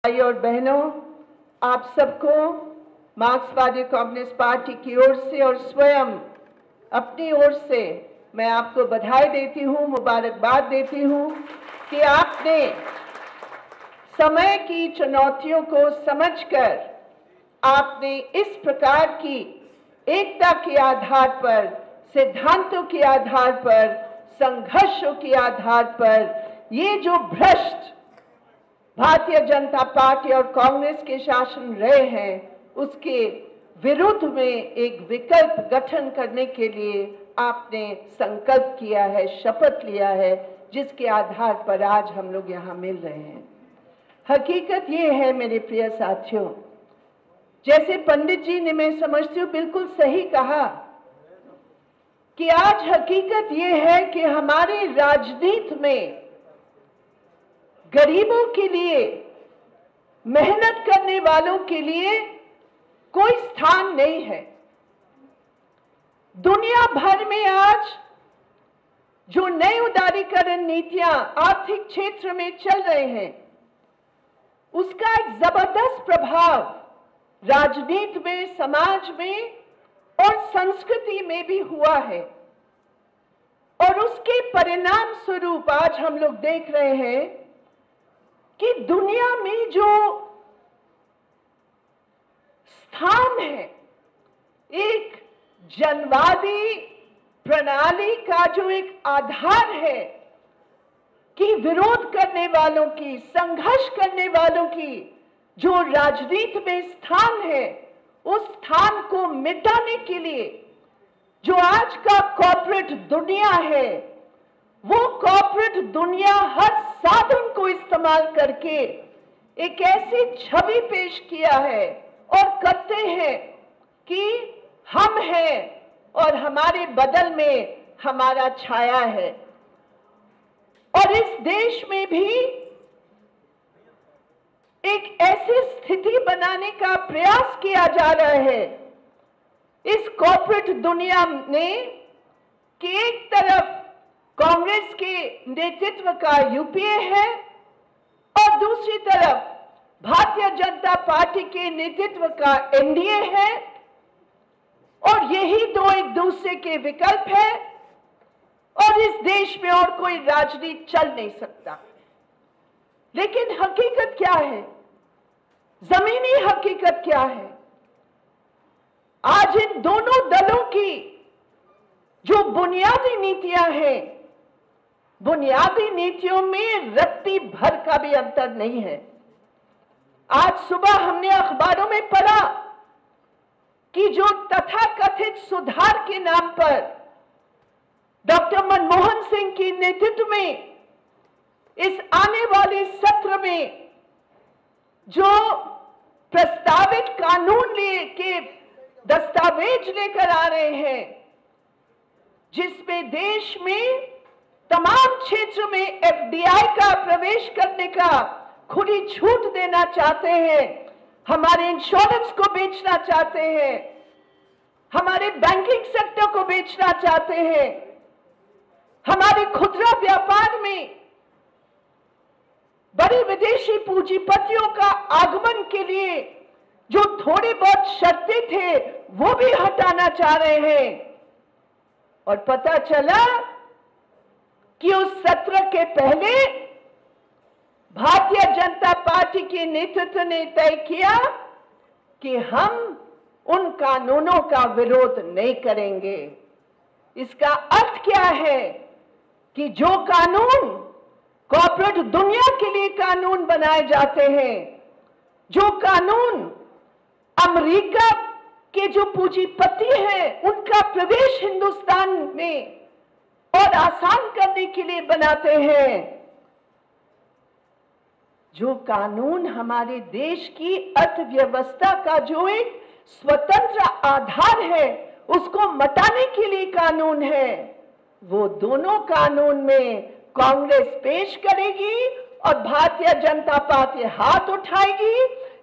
भाई और बहनों, आप सबको मार्क्सवादी कम्युनिस्ट पार्टी की ओर से और स्वयं अपनी ओर से मैं आपको बधाई देती हूं, मुबारकबाद देती हूं कि आपने समय की चुनौतियों को समझकर आपने इस प्रकार की एकता के आधार पर, सिद्धांतों के आधार पर, संघर्षों के आधार पर ये जो भ्रष्ट भारतीय जनता पार्टी और कांग्रेस के शासन रहे हैं उसके विरुद्ध में एक विकल्प गठन करने के लिए आपने संकल्प किया है, शपथ लिया है, जिसके आधार पर आज हम लोग यहाँ मिल रहे हैं। हकीकत ये है मेरे प्रिय साथियों, जैसे पंडित जी ने, मैं समझती हूँ, बिल्कुल सही कहा कि आज हकीकत ये है कि हमारे राजनीति में गरीबों के लिए, मेहनत करने वालों के लिए कोई स्थान नहीं है। दुनिया भर में आज जो नई उदारीकरण नीतियां आर्थिक क्षेत्र में चल रहे हैं, उसका एक जबरदस्त प्रभाव राजनीति में, समाज में और संस्कृति में भी हुआ है। और उसके परिणाम स्वरूप आज हम लोग देख रहे हैं कि दुनिया में जो स्थान है, एक जनवादी प्रणाली का जो एक आधार है कि विरोध करने वालों की, संघर्ष करने वालों की जो राजनीति में स्थान है, उस स्थान को मिटाने के लिए जो आज का कॉर्पोरेट दुनिया है, वो कॉर्पोरेट दुनिया हर साधन को इस्तेमाल करके एक ऐसी छवि पेश किया है और करते हैं कि हम हैं और हमारे बदल में हमारा छाया है। और इस देश में भी एक ऐसी स्थिति बनाने का प्रयास किया जा रहा है इस कॉर्पोरेट दुनिया ने कि एक तरफ कांग्रेस के नेतृत्व का यूपीए है और दूसरी तरफ भारतीय जनता पार्टी के नेतृत्व का एनडीए है, और यही दो एक दूसरे के विकल्प है और इस देश में और कोई राजनीति चल नहीं सकता। लेकिन हकीकत क्या है? जमीनी हकीकत क्या है? आज इन दोनों दलों की जो बुनियादी नीतियां हैं, बुनियादी नीतियों में रत्ती भर का भी अंतर नहीं है। आज सुबह हमने अखबारों में पढ़ा कि जो तथाकथित सुधार के नाम पर डॉक्टर मनमोहन सिंह के नेतृत्व में इस आने वाले सत्र में जो प्रस्तावित कानून के दस्तावेज लेकर आ रहे हैं, जिसमें देश में तमाम क्षेत्र में एफडीआई का प्रवेश करने का खुली छूट देना चाहते हैं, हमारे इंश्योरेंस को बेचना चाहते हैं, हमारे बैंकिंग सेक्टर को बेचना चाहते हैं, हमारे खुदरा व्यापार में बड़े विदेशी पूंजीपतियों का आगमन के लिए जो थोड़ी बहुत शर्तें थे वो भी हटाना चाह रहे हैं। और पता चला कि उस सत्र के पहले भारतीय जनता पार्टी के नेतृत्व ने तय किया कि हम उन कानूनों का विरोध नहीं करेंगे। इसका अर्थ क्या है कि जो कानून कॉर्पोरेट दुनिया के लिए कानून बनाए जाते हैं, जो कानून अमेरिका के जो पूंजीपति हैं उनका प्रवेश हिंदुस्तान में और आसान करने के लिए बनाते हैं, जो कानून हमारे देश की अर्थव्यवस्था का जो एक स्वतंत्र आधार है उसको मिटाने के लिए कानून है, वो दोनों कानून में कांग्रेस पेश करेगी और भारतीय जनता पार्टी हाथ उठाएगी,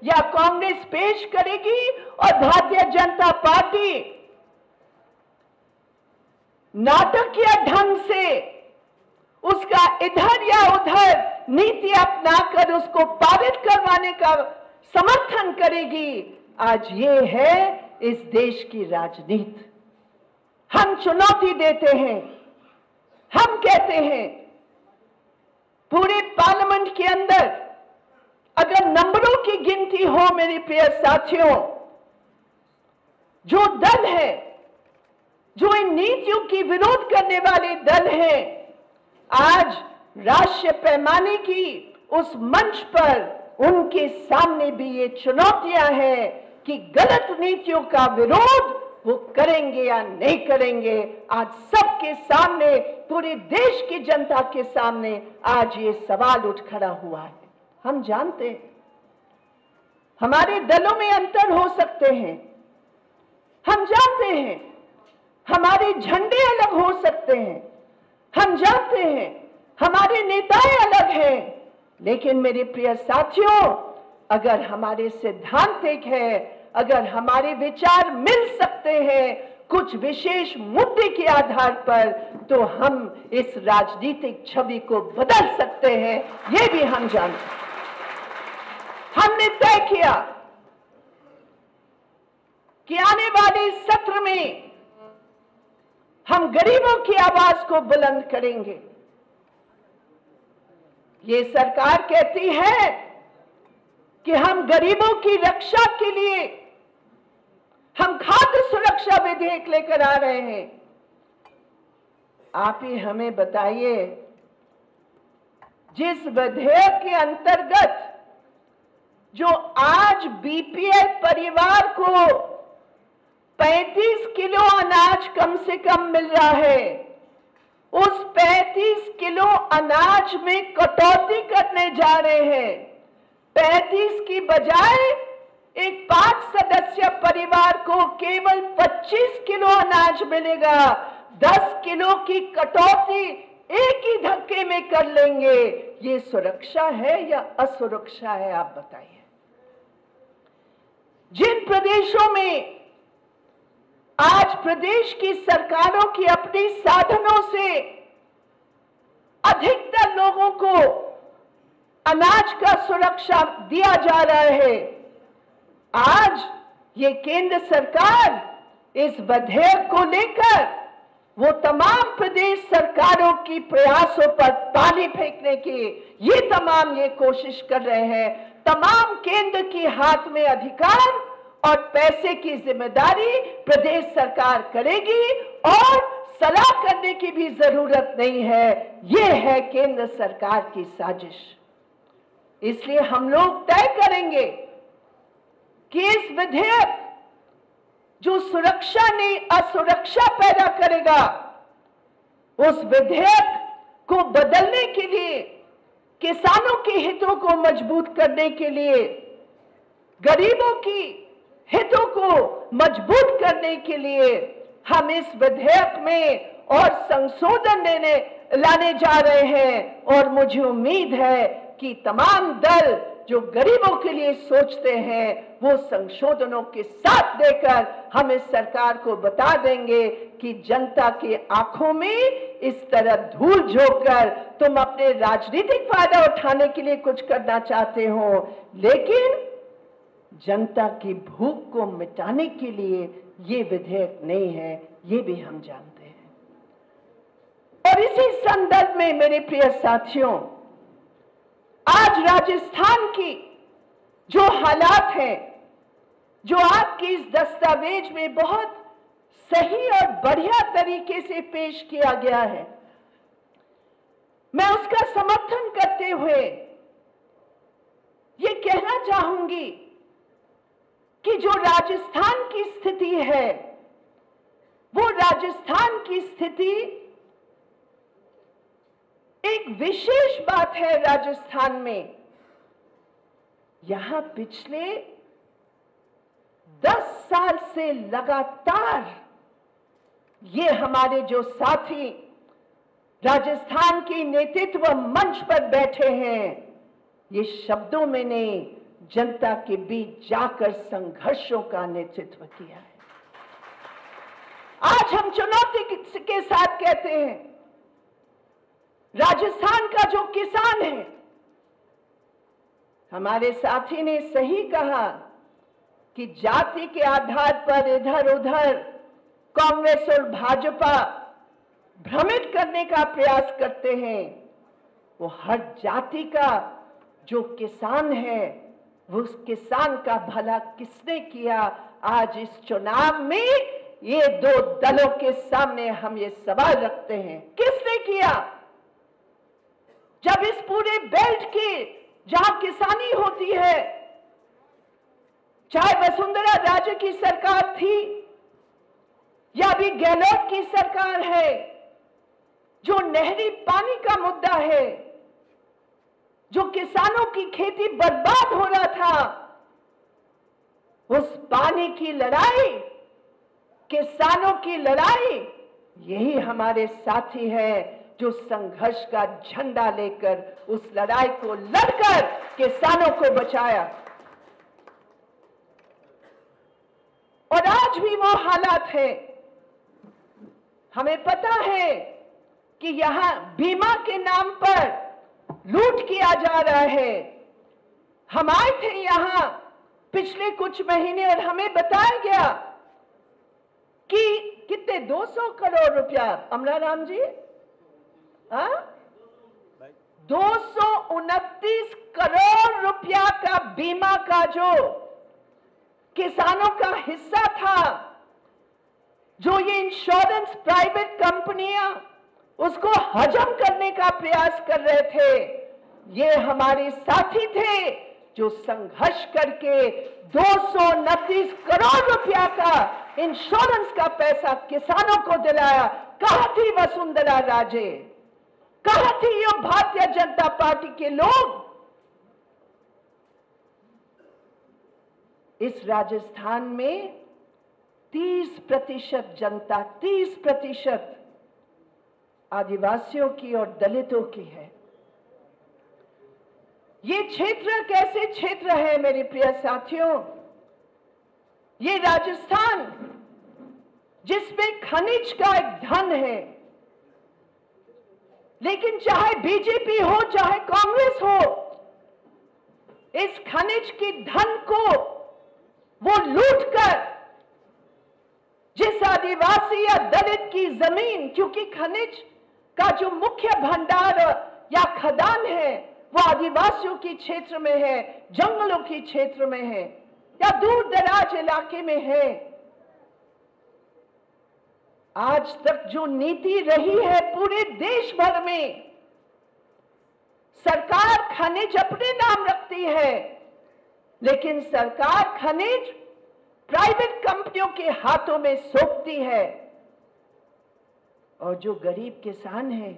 या कांग्रेस पेश करेगी और भारतीय जनता पार्टी नाटकीय ढंग से उसका इधर या उधर नीति अपनाकर उसको पारित करवाने का समर्थन करेगी। आज ये है इस देश की राजनीति। हम चुनौती देते हैं, हम कहते हैं पूरे पार्लियामेंट के अंदर अगर नंबरों की गिनती हो मेरे प्रिय साथियों, जो दल है, जो इन नीतियों की विरोध करने वाले दल हैं, आज राष्ट्रीय पैमाने की उस मंच पर उनके सामने भी ये चुनौतियां हैं कि गलत नीतियों का विरोध वो करेंगे या नहीं करेंगे। आज सबके सामने, पूरे देश की जनता के सामने आज ये सवाल उठ खड़ा हुआ है। हम जानते हैं हमारे दलों में अंतर हो सकते हैं, हम जानते हैं हमारे झंडे अलग हो सकते हैं, हम जानते हैं हमारे नेताएं अलग हैं, लेकिन मेरे प्रिय साथियों, अगर हमारे सिद्धांत एक है, अगर हमारे विचार मिल सकते हैं कुछ विशेष मुद्दे के आधार पर, तो हम इस राजनीतिक छवि को बदल सकते हैं, ये भी हम जानते हैं। हमने तय किया कि आने वाले सत्र में हम गरीबों की आवाज को बुलंद करेंगे। ये सरकार कहती है कि हम गरीबों की रक्षा के लिए हम खाद्य सुरक्षा विधेयक लेकर आ रहे हैं। आप ही हमें बताइए, जिस विधेयक के अंतर्गत जो आज बीपीएल परिवार को 35 किलो अनाज कम से कम मिल रहा है, उस 35 किलो अनाज में कटौती करने जा रहे हैं। 35 की बजाय एक 5 सदस्य परिवार को केवल 25 किलो अनाज मिलेगा। 10 किलो की कटौती एक ही धक्के में कर लेंगे। ये सुरक्षा है या असुरक्षा है, आप बताइए। जिन प्रदेशों में आज प्रदेश की सरकारों की अपनी साधनों से अधिकतर लोगों को अनाज का सुरक्षा दिया जा रहा है, आज ये केंद्र सरकार इस विधेयक को लेकर वो तमाम प्रदेश सरकारों की प्रयासों पर पानी फेंकने की ये तमाम ये कोशिश कर रहे हैं। तमाम केंद्र के हाथ में अधिकार और पैसे की जिम्मेदारी प्रदेश सरकार करेगी और सलाह करने की भी जरूरत नहीं है। ये है केंद्र सरकार की साजिश। इसलिए हम लोग तय करेंगे कि इस विधेयक जो सुरक्षा नहीं असुरक्षा पैदा करेगा, उस विधेयक को बदलने के लिए, किसानों के हितों को मजबूत करने के लिए, गरीबों की हितों को मजबूत करने के लिए हम इस विधेयक में और संशोधन लाने जा रहे हैं। और मुझे उम्मीद है कि तमाम दल जो गरीबों के लिए सोचते हैं वो संशोधनों के साथ देकर हम इस सरकार को बता देंगे कि जनता की आंखों में इस तरह धूल झोंककर तुम अपने राजनीतिक फायदा उठाने के लिए कुछ करना चाहते हो, लेकिन जनता की भूख को मिटाने के लिए ये विधेयक नहीं है, ये भी हम जानते हैं। और इसी संदर्भ में मेरे प्रिय साथियों, आज राजस्थान की जो हालात हैं, जो आपकी इस दस्तावेज में बहुत सही और बढ़िया तरीके से पेश किया गया है, मैं उसका समर्थन करते हुए ये कहना चाहूंगी कि जो राजस्थान की स्थिति है, वो राजस्थान की स्थिति एक विशेष बात है। राजस्थान में यहां पिछले 10 साल से लगातार ये हमारे जो साथी राजस्थान के नेतृत्व मंच पर बैठे हैं, ये शब्दों में नहीं, जनता के बीच जाकर संघर्षों का नेतृत्व किया है। आज हम चुनौती के साथ कहते हैं, राजस्थान का जो किसान है हमारे साथी ने सही कहा कि जाति के आधार पर इधर उधर कांग्रेस और भाजपा भ्रमित करने का प्रयास करते हैं। वो हर जाति का जो किसान है, वो उस किसान का भला किसने किया? आज इस चुनाव में ये दो दलों के सामने हम ये सवाल रखते हैं, किसने किया? जब इस पूरे बेल्ट की जहां किसानी होती है, चाहे वसुंधरा राजे की सरकार थी या अभी गहलोत की सरकार है, जो नहरी पानी का मुद्दा है, जो किसानों की खेती बर्बाद हो रहा था, उस पानी की लड़ाई, किसानों की लड़ाई, यही हमारे साथी है जो संघर्ष का झंडा लेकर उस लड़ाई को लड़कर किसानों को बचाया। और आज भी वो हालात है। हमें पता है कि यहां बीमा के नाम पर लूट किया जा रहा है। हम आए थे यहां पिछले कुछ महीने और हमें बताया गया कि कितने 200 करोड़ रुपया, अमराराम जी, 229 करोड़ रुपया का बीमा का जो किसानों का हिस्सा था, जो ये इंश्योरेंस प्राइवेट कंपनियां उसको हजम करने का प्रयास कर रहे थे, ये हमारे साथी थे जो संघर्ष करके 229 करोड़ रुपया का इंश्योरेंस का पैसा किसानों को दिलाया। कहां थी वसुंधरा राजे? कहां थी ये भारतीय जनता पार्टी के लोग? इस राजस्थान में 30% जनता, 30% आदिवासियों की और दलितों की है। ये क्षेत्र कैसे क्षेत्र है मेरे प्रिय साथियों? ये राजस्थान जिसमें खनिज का एक धन है, लेकिन चाहे बीजेपी हो चाहे कांग्रेस हो, इस खनिज की धन को वो लूटकर जिस आदिवासी या दलित की जमीन, क्योंकि खनिज का जो मुख्य भंडार या खदान है वो आदिवासियों के क्षेत्र में है, जंगलों के क्षेत्र में है या दूर दराज इलाके में है। आज तक जो नीति रही है पूरे देश भर में, सरकार खनिज अपने नाम रखती है, लेकिन सरकार खनिज प्राइवेट कंपनियों के हाथों में सौंपती है। और जो गरीब किसान है,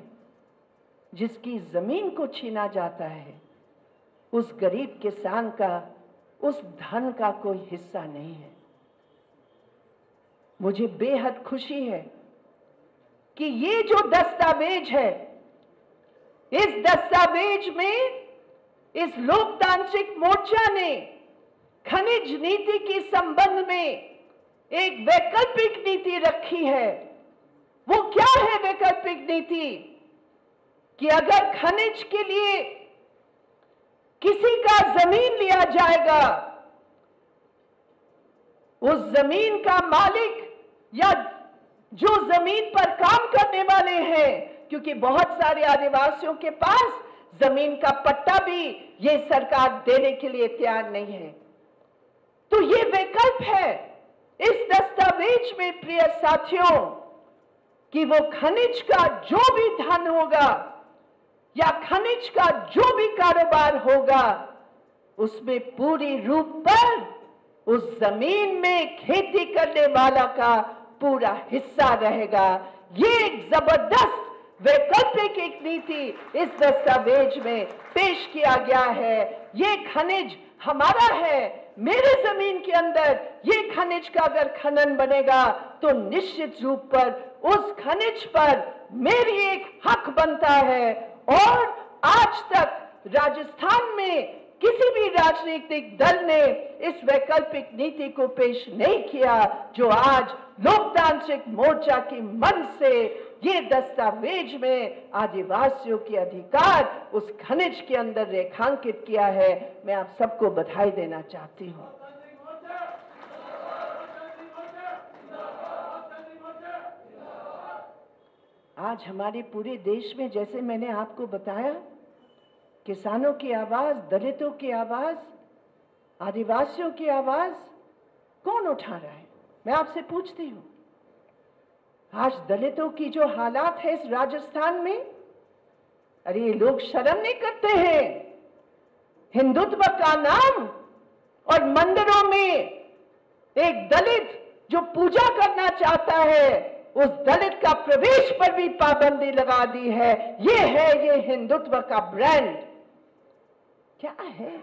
जिसकी जमीन को छीना जाता है, उस गरीब किसान का उस धन का कोई हिस्सा नहीं है। मुझे बेहद खुशी है कि ये जो दस्तावेज है, इस दस्तावेज में इस लोकतांत्रिक मोर्चा ने खनिज नीति के संबंध में एक वैकल्पिक नीति रखी है। वो क्या है वैकल्पिक नीति? कि अगर खनिज के लिए किसी का जमीन लिया जाएगा, उस जमीन का मालिक या जो जमीन पर काम करने वाले हैं, क्योंकि बहुत सारे आदिवासियों के पास जमीन का पट्टा भी ये सरकार देने के लिए तैयार नहीं है, तो ये विकल्प है इस दस्तावेज में प्रिय साथियों, कि वो खनिज का जो भी धन होगा या खनिज का जो भी कारोबार होगा, उसमें पूरी रूप पर उस जमीन में खेती करने वाला का पूरा हिस्सा रहेगा। ये एक जबरदस्त वैकल्पिक एक नीति इस दस्तावेज में पेश किया गया है। ये खनिज हमारा है, मेरे जमीन के अंदर ये खनिज का अगर खनन बनेगा तो निश्चित रूप पर उस खनिज पर मेरी एक हक बनता है। और आज तक राजस्थान में किसी भी राजनीतिक दल ने इस वैकल्पिक नीति को पेश नहीं किया, जो आज लोकतांत्रिक मोर्चा की मंच से ये दस्तावेज में आदिवासियों के अधिकार उस खनिज के अंदर रेखांकित किया है। मैं आप सबको बधाई देना चाहती हूं। आज हमारे पूरे देश में, जैसे मैंने आपको बताया, किसानों की आवाज, दलितों की आवाज, आदिवासियों की आवाज कौन उठा रहा है? मैं आपसे पूछती हूं, आज दलितों की जो हालात है इस राजस्थान में, अरे ये लोग शर्म नहीं करते हैं? हिंदुत्व का नाम और मंदिरों में एक दलित जो पूजा करना चाहता है, उस दलित का प्रवेश पर भी पाबंदी लगा दी है। ये हिंदुत्व का ब्रांड क्या है?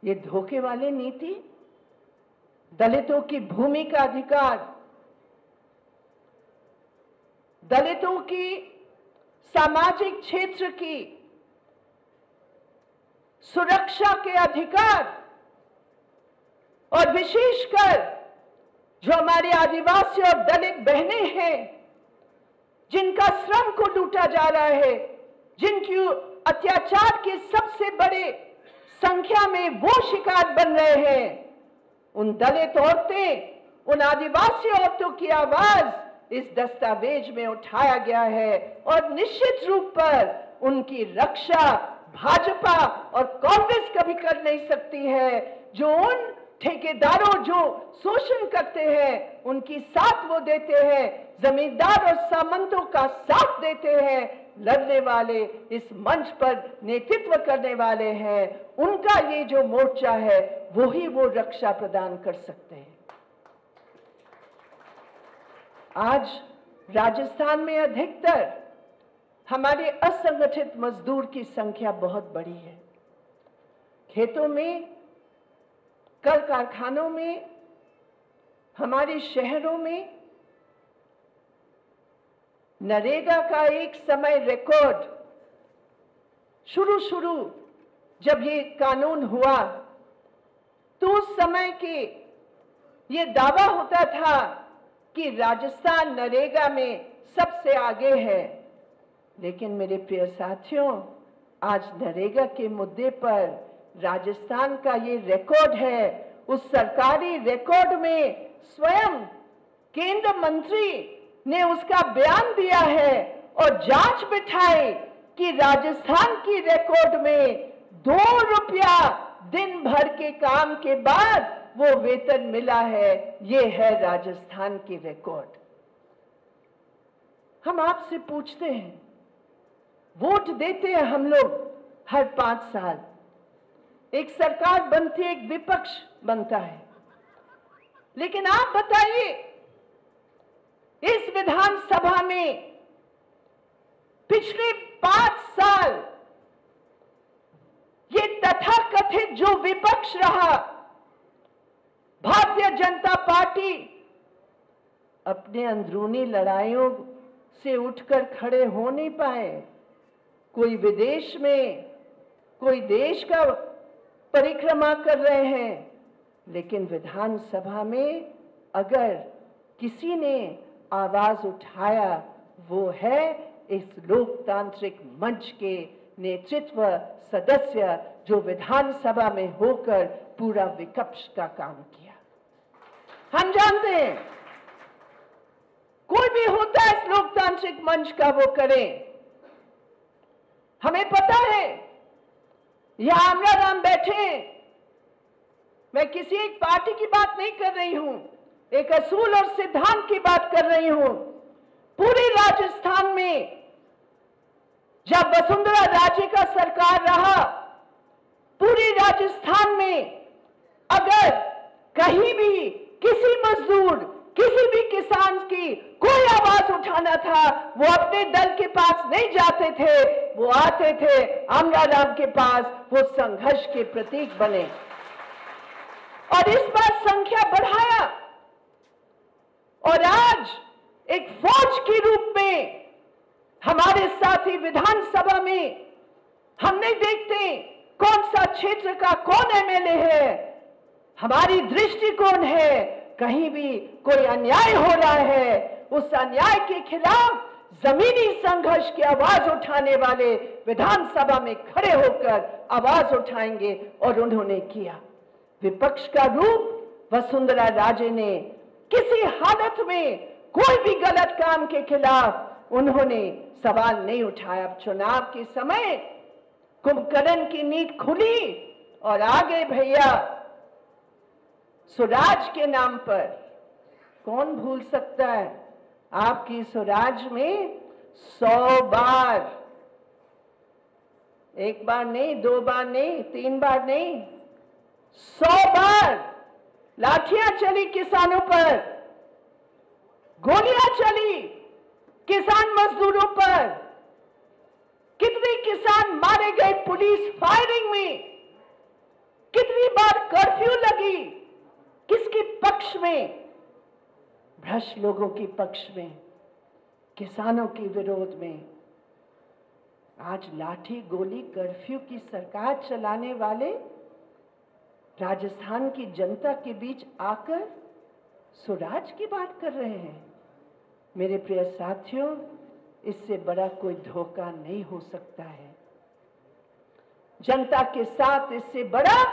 ये धोखे वाले नीति, दलितों की भूमि का अधिकार, दलितों की सामाजिक क्षेत्र की सुरक्षा के अधिकार, और विशेषकर जो हमारे आदिवासी और दलित बहनें हैं जिनका श्रम को लूटा जा रहा है, जिनकी अत्याचार के सबसे बड़े संख्या में वो शिकार बन रहे हैं, उन दलित औरतें, उन आदिवासी औरतों की आवाज इस दस्तावेज में उठाया गया है। और निश्चित रूप पर उनकी रक्षा भाजपा और कांग्रेस कभी कर नहीं सकती है। जो उन ठेकेदारों जो शोषण करते हैं उनकी साथ वो देते हैं, जमींदार और सामंतों का साथ देते हैं, लड़ने वाले, इस मंच पर नेतृत्व करने वाले हैं, उनका ये जो मोर्चा है वही वो रक्षा प्रदान कर सकते हैं। आज राजस्थान में अधिकतर हमारे असंगठित मजदूर की संख्या बहुत बड़ी है। खेतों में, कल कारखानों में, हमारे शहरों में नरेगा का एक समय रिकॉर्ड, शुरू जब ये कानून हुआ तो उस समय के ये दावा होता था कि राजस्थान नरेगा में सबसे आगे है। लेकिन मेरे प्रिय साथियों, आज नरेगा के मुद्दे पर राजस्थान का ये रिकॉर्ड है। उस सरकारी रिकॉर्ड में स्वयं केंद्र मंत्री ने उसका बयान दिया है और जांच बिठाई कि राजस्थान की रिकॉर्ड में 2 रुपया दिन भर के काम के बाद वो वेतन मिला है। ये है राजस्थान की रिकॉर्ड। हम आपसे पूछते हैं, वोट देते हैं हम लोग हर 5 साल, एक सरकार बनती है, एक विपक्ष बनता है, लेकिन आप बताइए इस विधानसभा में पिछले 5 साल ये तथाकथित जो विपक्ष रहा, भारतीय जनता पार्टी, अपने अंदरूनी लड़ाइयों से उठकर खड़े हो नहीं पाए। कोई विदेश में, कोई देश का परिक्रमा कर रहे हैं, लेकिन विधानसभा में अगर किसी ने आवाज उठाया वो है इस लोकतांत्रिक मंच के नेतृत्व सदस्य जो विधानसभा में होकर पूरा विपक्ष का काम किया। हम जानते हैं कोई भी होता है इस लोकतांत्रिक मंच का वो करे। हमें पता है यहां आमरा राम बैठे, मैं किसी एक पार्टी की बात नहीं कर रही हूं, एक असूल और सिद्धांत की बात कर रही हूं। पूरे राजस्थान में जब वसुंधरा राजे का सरकार रहा, पूरे राजस्थान में अगर कहीं भी किसी मजदूर, किसी भी किसान की कोई आवाज उठाना था, वो अपने दल के पास नहीं जाते थे, वो आते थे आमरा राम के पास, वो संघर्ष के प्रतीक बने। और इस बार संख्या बढ़ाया और आज एक फौज के रूप में हमारे साथी विधानसभा में हम नहीं देखते कौन सा क्षेत्र का कौन एमएलए है, हमारी दृष्टिकोण है कहीं भी कोई अन्याय हो रहा है, उस अन्याय के खिलाफ जमीनी संघर्ष की आवाज उठाने वाले विधानसभा में खड़े होकर आवाज उठाएंगे, और उन्होंने किया। विपक्ष का रूप वसुंधरा राजे ने किसी हालत में कोई भी गलत काम के खिलाफ उन्होंने सवाल नहीं उठाया। चुनाव के समय कुंभकर्ण की नींद खुली और आगे भैया स्वराज के नाम पर। कौन भूल सकता है आपकी स्वराज में 100 बार, एक बार नहीं, 2 बार नहीं, 3 बार नहीं, 100 बार लाठियां चली किसानों पर, गोलियां चली किसान मजदूरों पर, कितने किसान मारे गए पुलिस फायरिंग में, कितनी बार कर्फ्यू लगी, किसके पक्ष में? भ्रष्ट लोगों के पक्ष में, किसानों के विरोध में। आज लाठी गोली कर्फ्यू की सरकार चलाने वाले राजस्थान की जनता के बीच आकर स्वराज की बात कर रहे हैं। मेरे प्रिय साथियों, इससे बड़ा कोई धोखा नहीं हो सकता है। जनता के साथ इससे बड़ा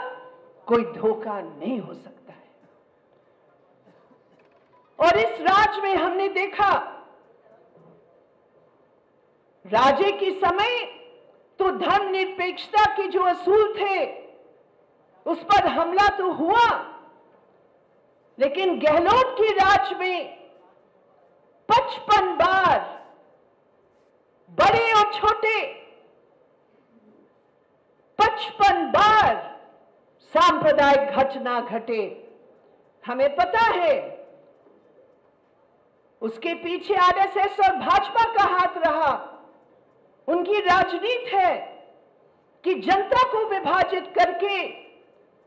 कोई धोखा नहीं हो सकता है। और इस राज में हमने देखा, राजे के समय तो धर्मनिरपेक्षता के जो असूल थे उस पर हमला तो हुआ, लेकिन गहलोत के राज में 55 बार बड़े और छोटे 55 बार सांप्रदायिक घटना घटे। हमें पता है उसके पीछे आरएसएस और भाजपा का हाथ रहा। उनकी राजनीति है कि जनता को विभाजित करके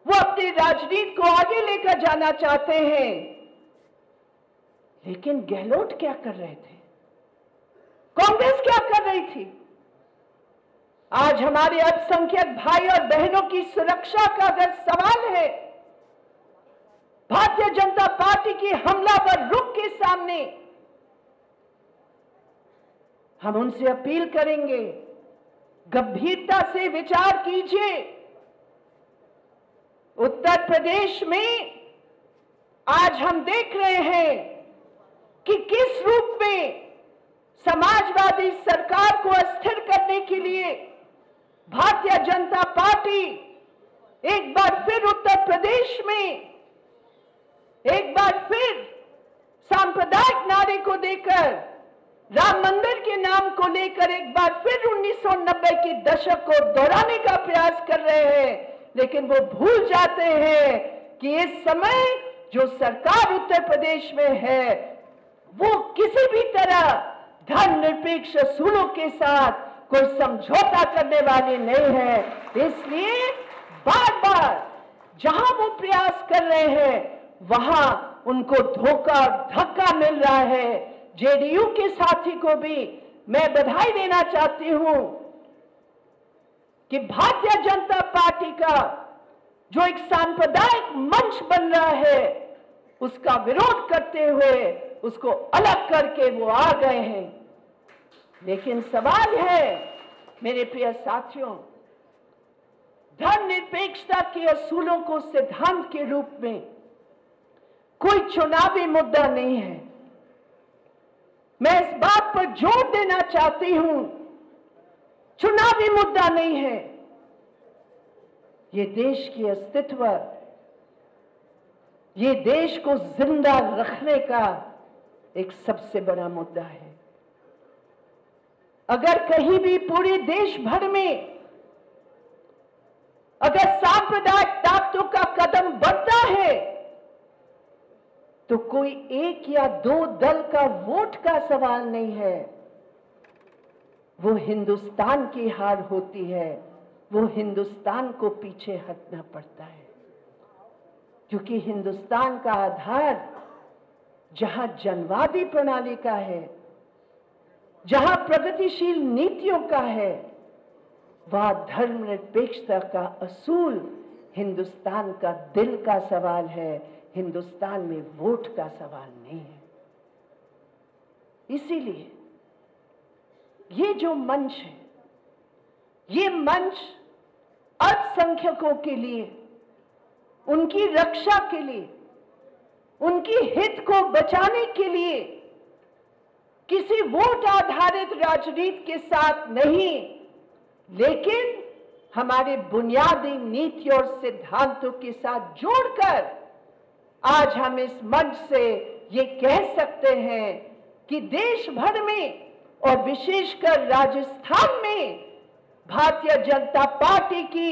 वो अपनी राजनीति को आगे लेकर जाना चाहते हैं। लेकिन गहलोत क्या कर रहे थे? कांग्रेस क्या कर रही थी? आज हमारे अल्पसंख्यक भाई और बहनों की सुरक्षा का अगर सवाल है, भारतीय जनता पार्टी की हमलावर रुख के सामने हम उनसे अपील करेंगे, गंभीरता से विचार कीजिए। उत्तर प्रदेश में आज हम देख रहे हैं कि किस रूप में समाजवादी सरकार को अस्थिर करने के लिए भारतीय जनता पार्टी एक बार फिर उत्तर प्रदेश में एक बार फिर सांप्रदायिक नारे को देकर, राम मंदिर के नाम को लेकर एक बार फिर 1990 के दशक को दोहराने का प्रयास कर रहे हैं। लेकिन वो भूल जाते हैं कि इस समय जो सरकार उत्तर प्रदेश में है वो किसी भी तरह धर्मनिरपेक्ष असूलों के साथ कोई समझौता करने वाली नहीं है। इसलिए बार बार जहां वो प्रयास कर रहे हैं वहां उनको धोखा धक्का मिल रहा है। जेडीयू के साथी को भी मैं बधाई देना चाहती हूं कि भारतीय जनता पार्टी का जो एक सांप्रदायिक मंच बन रहा है उसका विरोध करते हुए उसको अलग करके वो आ गए हैं। लेकिन सवाल है मेरे प्रिय साथियों, धर्मनिरपेक्षता के असूलों को सिद्धांत के रूप में कोई चुनावी मुद्दा नहीं है। मैं इस बात पर जोर देना चाहती हूं, चुनावी मुद्दा नहीं है। ये देश की अस्तित्व, ये देश को जिंदा रखने का एक सबसे बड़ा मुद्दा है। अगर कहीं भी पूरे देश भर में अगर सांप्रदायिक ताकतों का कदम बढ़ता है तो कोई एक या दो दल का वोट का सवाल नहीं है, वो हिंदुस्तान की हार होती है। वो हिंदुस्तान को पीछे हटना पड़ता है, क्योंकि हिंदुस्तान का आधार जहां जनवादी प्रणाली का है, जहां प्रगतिशील नीतियों का है, वहां धर्मनिरपेक्षता का असूल हिंदुस्तान का दिल का सवाल है, हिंदुस्तान में वोट का सवाल नहीं है। इसीलिए ये जो मंच है, ये मंच अल्पसंख्यकों के लिए, उनकी रक्षा के लिए, उनकी हित को बचाने के लिए किसी वोट आधारित राजनीति के साथ नहीं, लेकिन हमारे बुनियादी नीति और सिद्धांतों के साथ जोड़कर आज हम इस मंच से ये कह सकते हैं कि देश भर में और विशेषकर राजस्थान में भारतीय जनता पार्टी की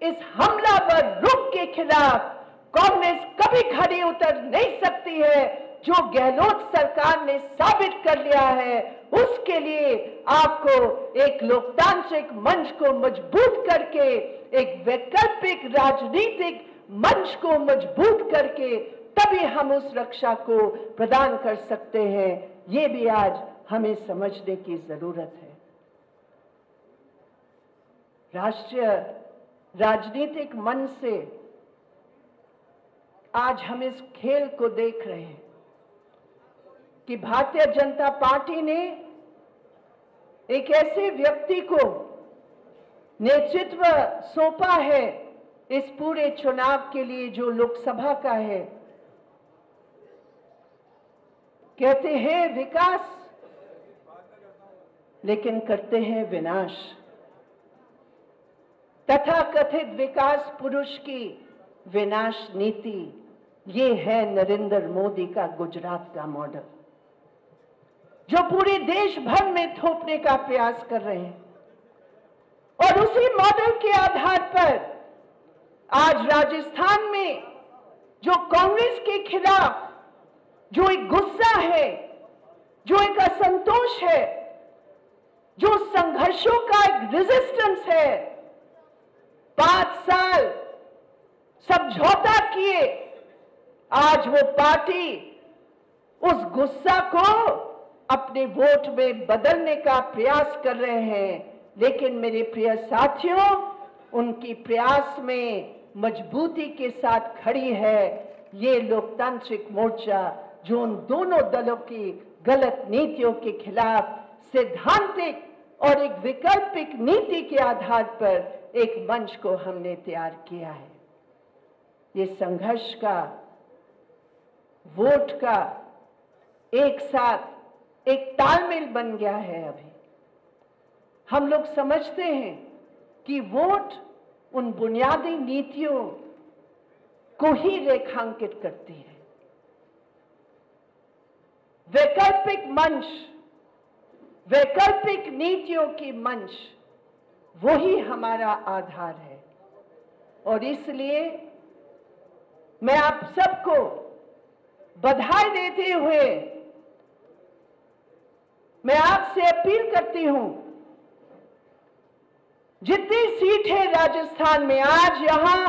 इस हमलावर रुख के खिलाफ कांग्रेस कभी खड़ी उतर नहीं सकती है। जो गहलोत सरकार ने साबित कर लिया है, उसके लिए आपको एक लोकतांत्रिक मंच को मजबूत करके, एक वैकल्पिक राजनीतिक मंच को मजबूत करके तभी हम उस रक्षा को प्रदान कर सकते हैं। ये भी आज हमें समझने की जरूरत है। राष्ट्रीय राजनीतिक मंच से आज हम इस खेल को देख रहे हैं कि भारतीय जनता पार्टी ने एक ऐसे व्यक्ति को नेतृत्व सौंपा है इस पूरे चुनाव के लिए जो लोकसभा का है। कहते हैं विकास, लेकिन करते हैं विनाश। तथाकथित विकास पुरुष की विनाश नीति, ये है नरेंद्र मोदी का गुजरात का मॉडल, जो पूरे देश भर में थोपने का प्रयास कर रहे हैं। और उसी मॉडल के आधार पर आज राजस्थान में जो कांग्रेस के खिलाफ जो एक गुस्सा है, जो एक असंतोष है, जो संघर्षों का एक रेजिस्टेंस है, 5 साल समझौता किए, आज वो पार्टी उस गुस्सा को अपने वोट में बदलने का प्रयास कर रहे हैं। लेकिन मेरे प्रिय साथियों, उनकी प्रयास में मजबूती के साथ खड़ी है ये लोकतांत्रिक मोर्चा, जो उन दोनों दलों की गलत नीतियों के खिलाफ सैद्धांतिक और एक वैकल्पिक नीति के आधार पर एक मंच को हमने तैयार किया है। ये संघर्ष का, वोट का एक साथ एक तालमेल बन गया है। अभी हम लोग समझते हैं कि वोट उन बुनियादी नीतियों को ही रेखांकित करती है। वैकल्पिक मंच, वैकल्पिक नीतियों की मंच, वही हमारा आधार है। और इसलिए मैं आप सबको बधाई देते हुए मैं आपसे अपील करती हूं, जितनी सीट है राजस्थान में, आज यहां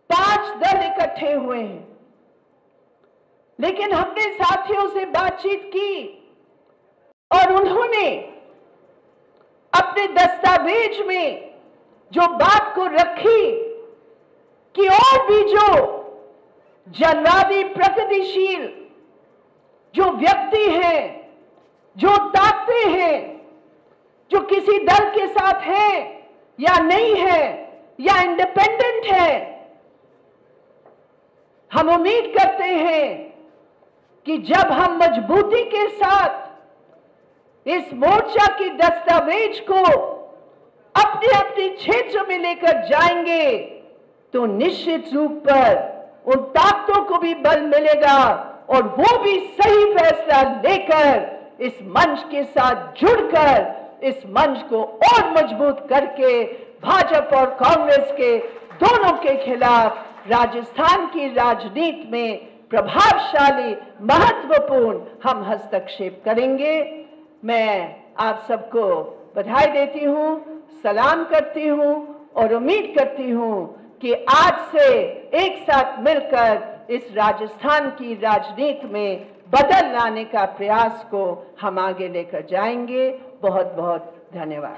5 दल इकट्ठे हुए हैं, लेकिन हमने साथियों से बातचीत की और उन्होंने अपने दस्तावेज में जो बात को रखी कि और भी जो जनवादी प्रगतिशील जो व्यक्ति हैं, जो ताकतें हैं, जो किसी दल के साथ हैं या नहीं है या इंडिपेंडेंट है, हम उम्मीद करते हैं कि जब हम मजबूती के साथ इस मोर्चा की दस्तावेज को अपने अपने क्षेत्र में लेकर जाएंगे तो निश्चित रूप पर उन ताकतों को भी बल मिलेगा और वो भी सही फैसला लेकर इस मंच के साथ जुड़कर इस मंच को और मजबूत करके भाजपा और कांग्रेस के दोनों के खिलाफ राजस्थान की राजनीति में प्रभावशाली, महत्वपूर्ण हम हस्तक्षेप करेंगे। मैं आप सबको बधाई देती हूं, सलाम करती हूं और उम्मीद करती हूं कि आज से एक साथ मिलकर इस राजस्थान की राजनीति में बदल लाने का प्रयास को हम आगे लेकर जाएंगे। बहुत बहुत धन्यवाद।